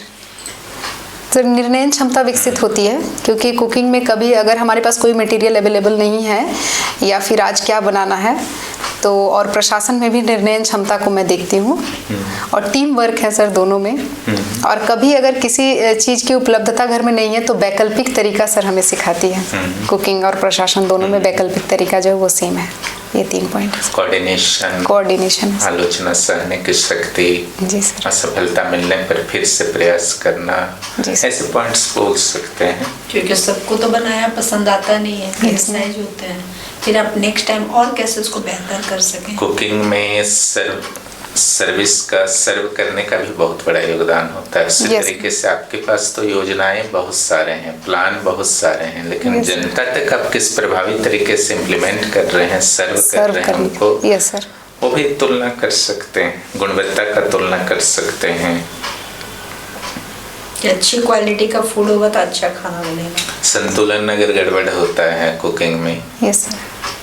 सर निर्णय क्षमता विकसित होती है क्योंकि कुकिंग में कभी अगर हमारे पास कोई मटेरियल अवेलेबल नहीं है या फिर आज क्या बनाना है तो, और प्रशासन में भी निर्णय क्षमता को मैं देखती हूँ और टीम वर्क है सर दोनों में। और कभी अगर किसी चीज़ की उपलब्धता घर में नहीं है तो वैकल्पिक तरीका सर हमें सिखाती है। कुकिंग और प्रशासन दोनों में वैकल्पिक तरीका जो है वो सेम है। ये 3 पॉइंट। कोऑर्डिनेशन, आलोचना सहने की शक्ति, जी सर, असफलता मिलने पर फिर से प्रयास करना, ऐसे पॉइंट्स बोल सकते हैं। क्योंकि सबको तो बनाया पसंद आता नहीं है, क्रिटिसाइज होते हैं, फिर आप नेक्स्ट टाइम और कैसे उसको बेहतर कर सकें। कुकिंग में सर्विस का सर्व करने का भी बहुत बड़ा योगदान होता है। उसी तरीके से आपके पास तो योजनाएं बहुत सारे हैं, प्लान बहुत सारे हैं, लेकिन जनता तक आप किस प्रभावी तरीके से इम्प्लीमेंट कर रहे हैं, सर्व कर रहे हैं उनको, वो भी तुलना कर सकते हैं, गुणवत्ता का तुलना कर सकते हैं। अच्छी क्वालिटी का फूड होगा तो अच्छा खाना बनेगा। संतुलन अगर गड़बड़ होता है कुकिंग में, यस सर,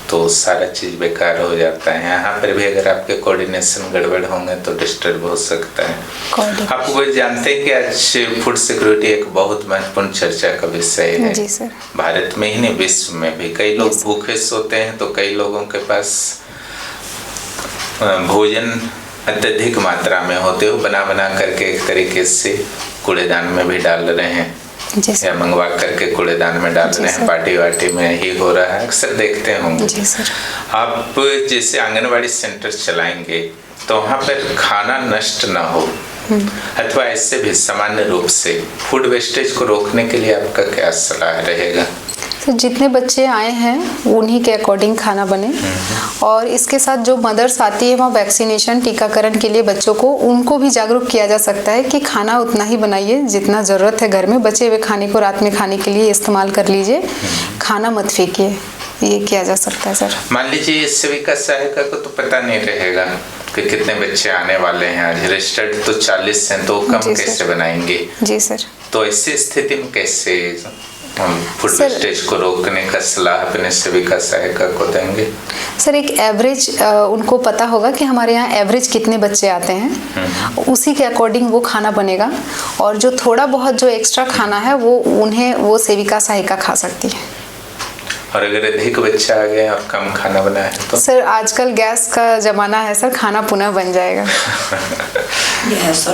तो सारा चीज बेकार हो जाता है। यहाँ पर भी अगर आपके कोऑर्डिनेशन गड़बड़ होंगे तो डिस्टर्ब हो सकता है। आप वो जानते हैं कि आज फूड सिक्योरिटी एक बहुत महत्वपूर्ण चर्चा का विषय है। जी सर। भारत में ही नहीं, विश्व में भी कई लोग भूखे सोते हैं तो कई लोगों के पास भोजन अत्यधिक मात्रा में होते हुए बना करके एक तरीके से कूड़ेदान में भी डाल रहे हैं या मंगवा करके कूड़ेदान में डाल रहे हैं। पार्टी वार्टी में ही हो रहा है, अक्सर देखते होंगे। जी सर। आप जैसे आंगनवाड़ी सेंटर चलाएंगे तो वहाँ पर खाना नष्ट ना हो अथवा ऐसे भी सामान्य रूप से फूड वेस्टेज को रोकने के लिए आपका क्या सलाह रहेगा? तो जितने बच्चे आए हैं उन्हीं के अकॉर्डिंग खाना बने और इसके साथ जो मदर्स आती है वहाँ वैक्सीनेशन, टीकाकरण के लिए बच्चों को, उनको भी जागरूक किया जा सकता है कि खाना उतना ही बनाइए जितना ज़रूरत है। घर में बचे हुए खाने को रात में खाने के लिए इस्तेमाल कर लीजिए, खाना मत फेंकिए, ये किया जा सकता है सर। मान लीजिए सेविका सहायिका को तो पता नहीं रहेगा कि कितने बच्चे आने वाले हैं, आज रजिस्टर्ड तो 40 हैं, तो कम कैसे बनाएंगे? जी सर। तो ऐसी स्थिति में कैसे फूड वेस्टेज को रोकने का सलाह अपने सेविका सहायिका को देंगे? सर एक एवरेज उनको पता होगा कि हमारे यहाँ एवरेज कितने बच्चे आते हैं, उसी के अकॉर्डिंग वो खाना बनेगा और जो थोड़ा बहुत जो एक्स्ट्रा खाना है वो उन्हें वो सेविका सहायिका खा सकती है। और अगर अधिक बच्चा आ गया और कम खाना बना है तो? सर आजकल गैस का जमाना है सर, खाना पुनः बन जाएगा।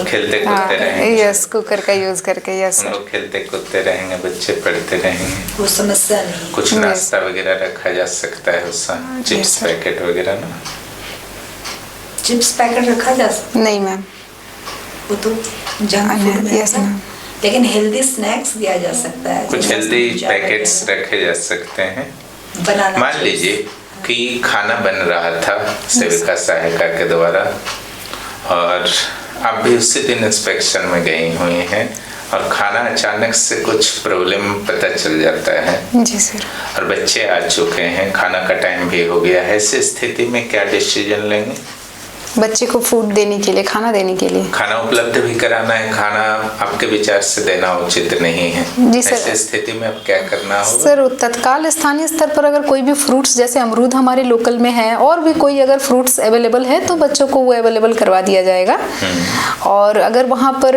खेलते कूदते रहेंगे। यस, कुकर का यूज करके। Yes sir. लोग खेलते कूदते रहेंगे, बच्चे पढ़ते रहेंगे, वो समस्या नहीं। कुछ नाश्ता वगैरह रखा जा सकता है उसमें, चिप्स पैकेट वगैरह ना? चिप्स पैकेट रखा जा सकता? नहीं मैम, वो तो जंक फूड है। Yes ma'am. लेकिन हेल्दी स्नैक्स दिया जा सकता है, कुछ हेल्दी पैकेट्स रखे जा सकते हैं। बनाना मान लीजिए कि खाना बन रहा था सेविका सहायिका के द्वारा और आप भी उसी दिन इंस्पेक्शन में गई हुई हैं और खाना अचानक से कुछ प्रॉब्लम पता चल जाता है जी सर, और बच्चे आ चुके हैं, खाना का टाइम भी हो गया है, ऐसी स्थिति में क्या डिसीजन लेंगे? बच्चे को फूड देने के लिए, खाना देने के लिए, खाना उपलब्ध भी कराना है, खाना आपके विचार से देना उचित नहीं है जी सर। ऐसी स्थिति में अब क्या करना होगा? सर तत्काल स्थानीय स्तर पर अगर कोई भी फ्रूट्स जैसे अमरूद हमारे लोकल में है और भी कोई अगर फ्रूट्स अवेलेबल है तो बच्चों को वो अवेलेबल करवा दिया जाएगा। और अगर वहाँ पर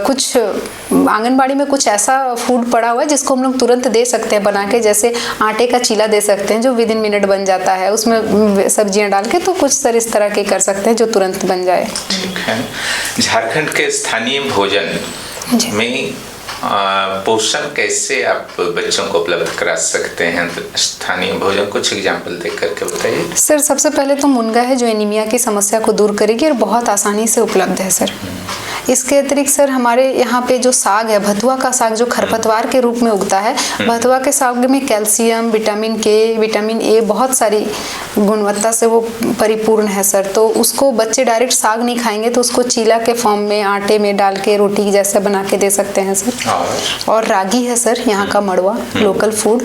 कुछ आंगनबाड़ी में कुछ ऐसा फूड पड़ा हुआ है जिसको हम लोग तुरंत दे सकते हैं बना के, जैसे आटे का चीला दे सकते हैं जो विद इन मिनट बन जाता है, उसमें सब्जियां डाल के, तो कुछ सर इस तरह के कर सकते हैं जो तुरंत बन जाए। ठीक है। झारखंड के स्थानीय भोजन में पोषण कैसे आप बच्चों को उपलब्ध करा सकते हैं? स्थानीय भोजन कुछ एग्जाम्पल देख करके बताइए। सर सबसे पहले तो मुनगा है जो एनीमिया की समस्या को दूर करेगी और बहुत आसानी से उपलब्ध है सर। इसके अतिरिक्त सर हमारे यहाँ पे जो साग है, भथुआ का साग जो खरपतवार के रूप में उगता है, भथुआ के साग में कैल्शियम, विटामिन के, विटामिन ए, बहुत सारी गुणवत्ता से वो परिपूर्ण है सर। तो उसको बच्चे डायरेक्ट साग नहीं खाएंगे तो उसको चीला के फॉर्म में आटे में डाल के रोटी जैसे बना के दे सकते हैं सर। और रागी है सर यहाँ का मड़वा लोकल फूड,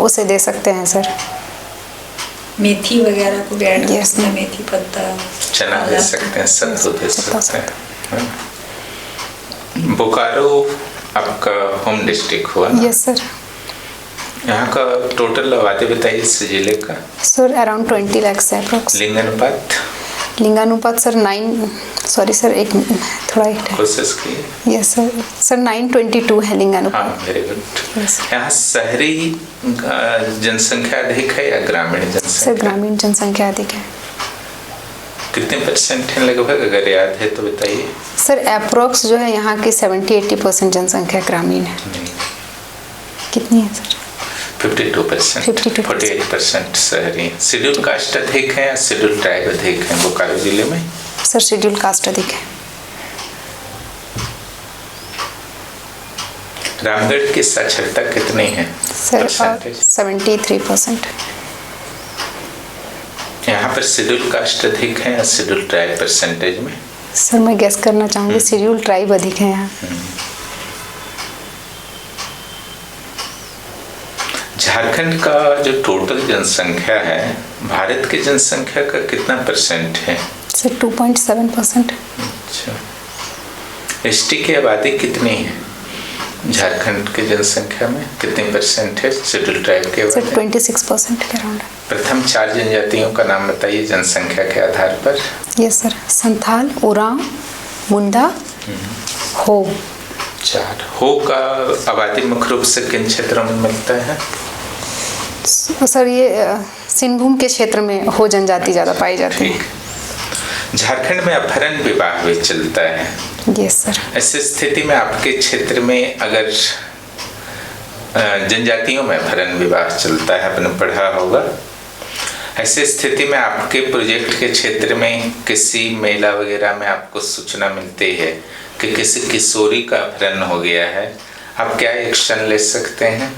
उसे दे सकते हैं सर। मेथी वगैरह को भी ऐड कर सकते हैं, मेथी पत्ता, चना दे सकते हैं, सत्तू दे सकते हैं। बोकारो आपका होम डिस्ट्रिक्ट हुआ ना? Yes sir. यहाँ का टोटल आबादी बताइए इस जिले का। सर अराउंड 20 लाख है अप्रोक्स। लिंगानुपात? लिंगानुपात सर 9, सॉरी सर एक थोड़ा एक कोशिश की। यस सर, सर 922 है लिंगानुपात। हाँ, वेरी गुड। यहाँ शहरी जनसंख्या अधिक है या ग्रामीण जनसंख्या? सर ग्रामीण जनसंख्या अधिक है। कितने परसेंट है लगभग, अगर याद है तो बताइए। सर अप्रोक्स जो है यहाँ की 70-80% जनसंख्या ग्रामीण है। कितनी है सर? 52%, 48% शहरी। शेड्यूल कास्ट अधिक है या शेड्यूल ट्राइब अधिक है बोकारो जिले में? सर शेड्यूल कास्ट अधिक है। रामगढ़ की साक्षरता कितनी है? सर 73%। यहाँ पर शेड्यूल कास्ट अधिक है या शेड्यूल ट्राइब परसेंटेज में? सर मैं गेस करना चाहूँगी शेड्यूल ट्राइब अधिक है यहाँ। झारखंड का जो टोटल जनसंख्या है भारत की जनसंख्या का कितना परसेंट है? सर 2.7%। अच्छा, एसटी की आबादी कितनी है झारखंड के जनसंख्या में, कितने परसेंट है शेड्यूल ट्राइब के? सर 26% के अराउंड। प्रथम 4 जनजातियों का नाम बताइए जनसंख्या के आधार पर। यस सर, संथाल, ओरांव, मुंडा, हो। 4। हो का आबादी मुख्य रूप से किन क्षेत्रों में मिलता है? सर ये सिंहभूम के क्षेत्र में हो जनजाति ज़्यादा पाई जाती है। झारखंड में अपहरण विवाह भी चलता है। Yes sir. ऐसी स्थिति में आपके क्षेत्र में अगर जनजातियों में अपहरण विवाह चलता है, आपने पढ़ा होगा, ऐसी स्थिति में आपके प्रोजेक्ट के क्षेत्र में किसी मेला वगैरह में आपको सूचना मिलती है कि किसी किशोरी का अपहरण हो गया है, आप क्या एक्शन ले सकते हैं?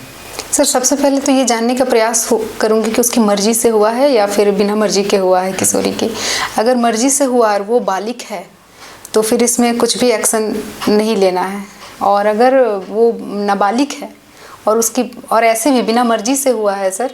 सर सबसे पहले तो ये जानने का प्रयास करूंगी कि उसकी मर्जी से हुआ है या फिर बिना मर्जी के हुआ है किशोरी की। अगर मर्जी से हुआ और वो बालिग है तो फिर इसमें कुछ भी एक्शन नहीं लेना है, और अगर वो नाबालिग है और उसकी और ऐसे भी बिना मर्जी से हुआ है सर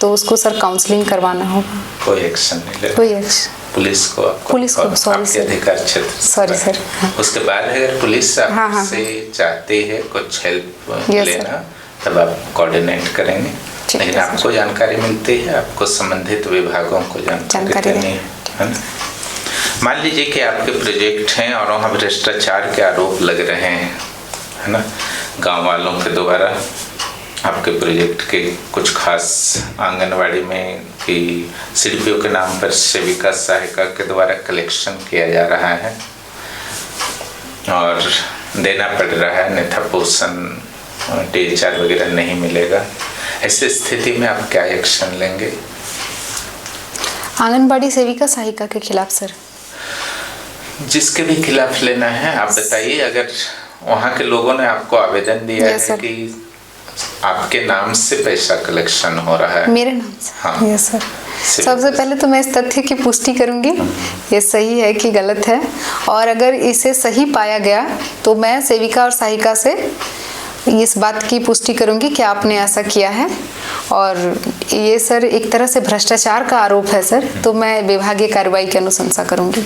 तो उसको सर काउंसलिंग करवाना होगा। कोई एक्शन नहीं लेना? कोई एक्शन पुलिस को सॉरी सर, अधिकार क्षेत्र सॉरी सर। उसके बाद अगर पुलिस आपसे चाहती है कुछ हेल्प लेना तब आप कोऑर्डिनेट करेंगे, लेकिन आपको जानकारी मिलती है, आपको संबंधित विभागों को जानकारी देनी है ना। मान लीजिए कि आपके प्रोजेक्ट हैं और वहाँ भ्रष्टाचार के आरोप लग रहे हैं, है ना, गांव वालों के द्वारा आपके प्रोजेक्ट के कुछ खास आंगनवाड़ी में कि सीडीपीओ के नाम पर सेविका सहायिका के द्वारा कलेक्शन किया जा रहा है और देना पड़ रहा है, अन्यथा पोषण DHR वगैरह नहीं मिलेगा। ऐसी स्थिति में आप क्या एक्शन लेंगे? आंगनबाड़ी सेविका सहायिका के खिलाफ सर? जिसके भी खिलाफ लेना है आप बताइए। अगर वहाँ के लोगों ने आपको आवेदन दिया Yes, है sir. कि आपके नाम से पैसा कलेक्शन हो रहा है। मेरे नाम से? हाँ। Yes sir. सबसे पहले तो मैं इस तथ्य की पुष्टि करूंगी ये सही है कि गलत है, और अगर इसे सही पाया गया तो मैं सेविका और सहायिका से इस बात की पुष्टि करूंगी कि आपने ऐसा किया है, और ये सर एक तरह से भ्रष्टाचार का आरोप है सर, तो मैं विभागीय कार्रवाई की अनुशंसा करूंगी।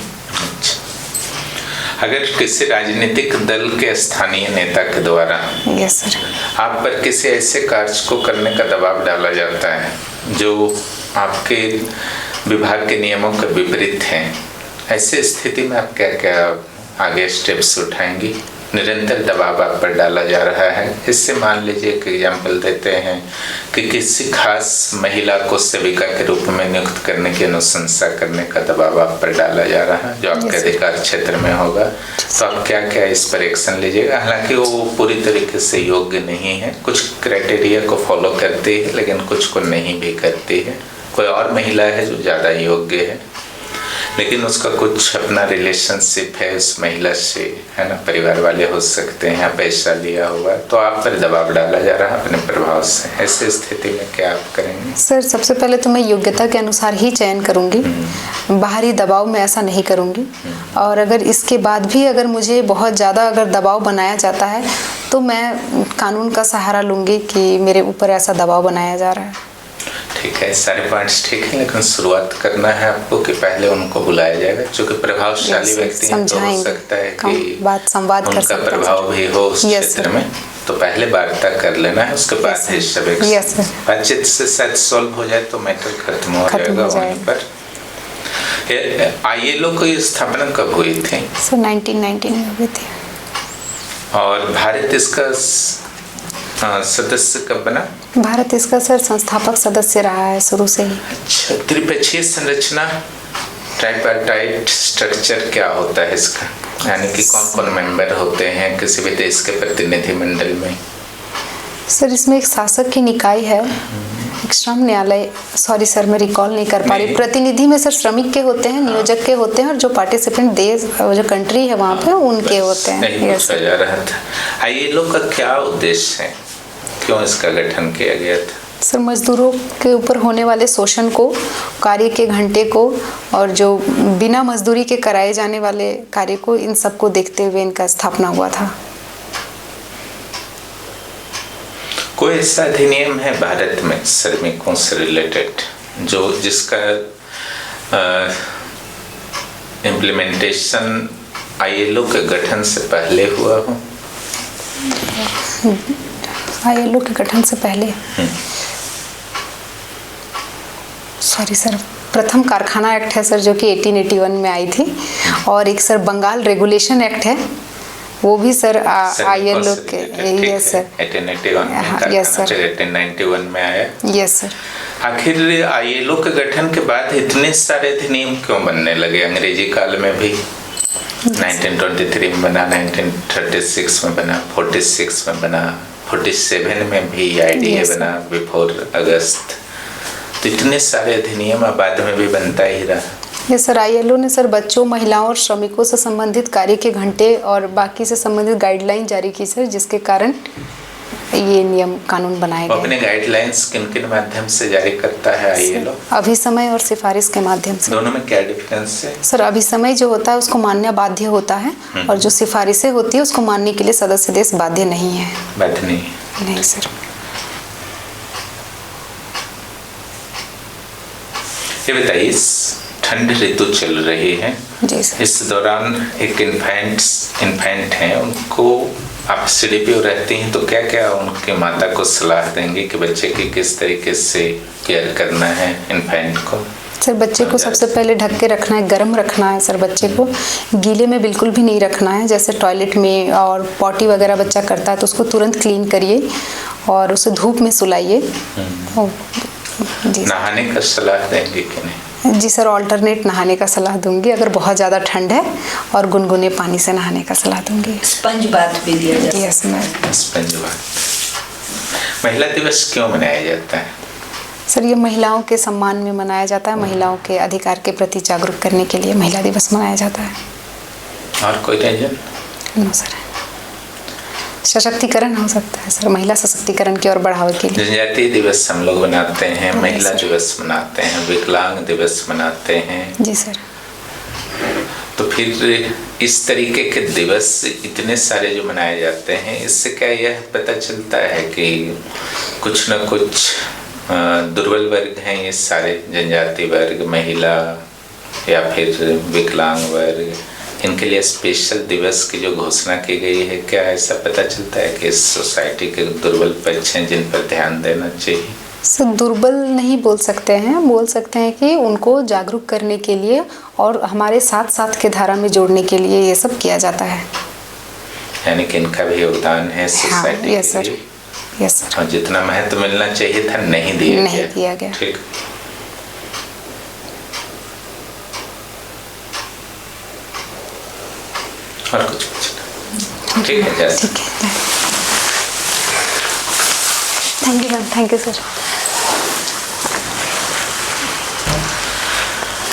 अगर किसी राजनीतिक दल के स्थानीय नेता के द्वारा यस सर आप पर किसी ऐसे कार्य को करने का दबाव डाला जाता है जो आपके विभाग के नियमों के विपरीत हैं, ऐसे स्थिति में आप क्या क्या आगे स्टेप्स उठाएंगी? निरंतर दबाव आप पर डाला जा रहा है। इससे मान लीजिए एक एग्जाम्पल देते हैं कि किसी खास महिला को सेविका के रूप में नियुक्त करने की अनुशंसा करने का दबाव आप पर डाला जा रहा है जो आपके अधिकार क्षेत्र में होगा, तो आप क्या क्या इस पर एक्शन लीजिएगा? हालांकि वो पूरी तरीके से योग्य नहीं है, कुछ क्राइटेरिया को फॉलो करती है लेकिन कुछ को नहीं भी करती है। कोई और महिला है जो ज़्यादा योग्य है लेकिन उसका कुछ अपना रिलेशनशिप है उस महिला से, है ना, परिवार वाले हो सकते हैं या पैसा लिया हुआ, तो आप पर दबाव डाला जा रहा है अपने प्रभाव से। ऐसे स्थिति में क्या आप करेंगे? सर सबसे पहले तो मैं योग्यता के अनुसार ही चयन करूंगी, बाहरी दबाव में ऐसा नहीं करूंगी, और अगर इसके बाद भी अगर मुझे बहुत ज़्यादा अगर दबाव बनाया जाता है तो मैं कानून का सहारा लूँगी कि मेरे ऊपर ऐसा दबाव बनाया जा रहा है। ठीक है, सारे पॉइंट्स ठीक है, लेकिन शुरुआत करना है आपको कि पहले उनको बुलाया जाएगा, क्योंकि प्रभावशाली व्यक्ति हैं तो हो सकता है कि बात संवाद कर सकते हैं, उनका प्रभाव भी हो उस क्षेत्र में, तो पहले वार्ता कर लेना है, उसके बाद ही सब बातचीत से शायद सॉल्व हो जाए तो मैटर खत्म हो जाएगा वहीं पर। ILO की स्थापना कब हुई थी? सर 1919 में हुई थी। और भारत इसका सदस्य कब बना? भारत इसका सर संस्थापक सदस्य रहा है शुरू से ही। अच्छा, त्रिपक्षीय संरचना ट्राइपार्टाइट स्ट्रक्चर क्या होता है इसका, यानी कि कौन कौन मेंबर होते हैं किसी भी देश के प्रतिनिधि मंडल में? सर इसमें एक शासक की निकाय है, एक श्रम न्यायालय, सॉरी सर मैं रिकॉल नहीं कर पा रही, प्रतिनिधि में सर श्रमिक के होते हैं, नियोजक के होते हैं, और जो पार्टिसिपेंट देश जो कंट्री है वहाँ पे उनके होते हैं। नहीं पूछा जा रहा था। ILO का क्या उद्देश्य है, क्यों इसका गठन किया गया था? सर मजदूरों के ऊपर होने वाले शोषण को, कार्य के घंटे को, और जो बिना मजदूरी के कराए जाने वाले कार्य को, इन सबको देखते हुए इनका स्थापना हुआ था। कोई ऐसा अधिनियम है भारत में श्रमिकों से रिलेटेड जिसका इम्प्लीमेंटेशन ILO के गठन से पहले हुआ हो? ILO के गठन से पहले सॉरी सर, प्रथम कारखाना एक्ट है सर जो कि 1881 में आई थी, और एक सर बंगाल रेगुलेशन एक्ट है, वो भी सर ILO के। यस सर 1881 में, यस सर 1891 में आया। Yes sir. आखिर ILO के गठन के बाद इतने सारे अधिनियम क्यों बनने लगे? अंग्रेजी काल में भी 1923 में बना, 1936 में बना, 46 में बना, 47 में भी IDA बना बिफोर अगस्त, तो इतने सारे अधिनियम बाद में भी बनता ही रहा। ये सर ILO ने सर बच्चों, महिलाओं और श्रमिकों से संबंधित कार्य के घंटे और बाकी से संबंधित गाइडलाइन जारी की सर, जिसके कारण ये नियम कानून बनाए गए। अपने गाइडलाइंस किन-किन माध्यम से जारी करता है ILO? अभिसमय और सिफारिश के माध्यम से। दोनों में क्या डिफरेंस है? सर अभिसमय जो होता है उसको मानना बाध्य होता है, और जो सिफारिशें होती है उसको मानने के लिए सदस्य देश बाध्य नहीं है। बाध्य नहीं सर। ये बताइए, ठंड ऋतु चल रही है जी सर, इस दौरान एक इन्फेंट हैं, उनको आप CDPO रहती हैं तो क्या क्या उनके माता को सलाह देंगे कि बच्चे की किस तरीके से केयर करना है इन्फेंट को? सर बच्चे को सबसे पहले ढक के रखना है, गर्म रखना है सर, बच्चे को गीले में बिल्कुल भी नहीं रखना है। जैसे टॉयलेट में और पॉटी वगैरह बच्चा करता है तो उसको तुरंत क्लीन करिए और उसे धूप में सुलाइए। जी नहाने का सलाह देंगे कि नहीं? जी सर, ऑल्टरनेट नहाने का सलाह दूंगी अगर बहुत ज़्यादा ठंड है, और गुनगुने पानी से नहाने का सलाह दूंगी। स्पंज बाथ भी दिया जाता है। Yes ma'am. Sponge bath. महिला दिवस क्यों मनाया जाता है? सर ये महिलाओं के सम्मान में मनाया जाता है, महिलाओं के अधिकार के प्रति जागरूक करने के लिए महिला दिवस मनाया जाता है। और कोई रीजन? No sir. सशक्तिकरण हो सकता है सर, महिला सशक्तिकरण की ओर बढ़ावा के लिए। जनजातीय दिवस हम लोग मनाते हैं, महिला दिवस मनाते हैं, विकलांग दिवस मनाते हैं। जी सर। तो फिर इस तरीके के दिवस इतने सारे जो मनाए जाते हैं, इससे क्या यह पता चलता है कि कुछ न कुछ दुर्बल वर्ग हैं ये सारे, जनजातीय वर्ग, महिला या फिर विकलांग वर्ग, इनके लिए स्पेशल दिवस की जो घोषणा की गई है, क्या ऐसा पता चलता है कि इस सोसाइटी के दुर्बल पक्ष हैं जिन पर ध्यान देना चाहिए? सर दुर्बल नहीं बोल सकते हैं, बोल सकते हैं कि उनको जागरूक करने के लिए और हमारे साथ साथ के धारा में जोड़ने के लिए ये सब किया जाता है। यानी कि इनका भी योगदान है society yes sir, yes sir. और जितना महत्व मिलना चाहिए था नहीं दिया गया। ठीक। और कुछ पूछना? ठीक है, जैसे। Thank you ma'am, thank you sir.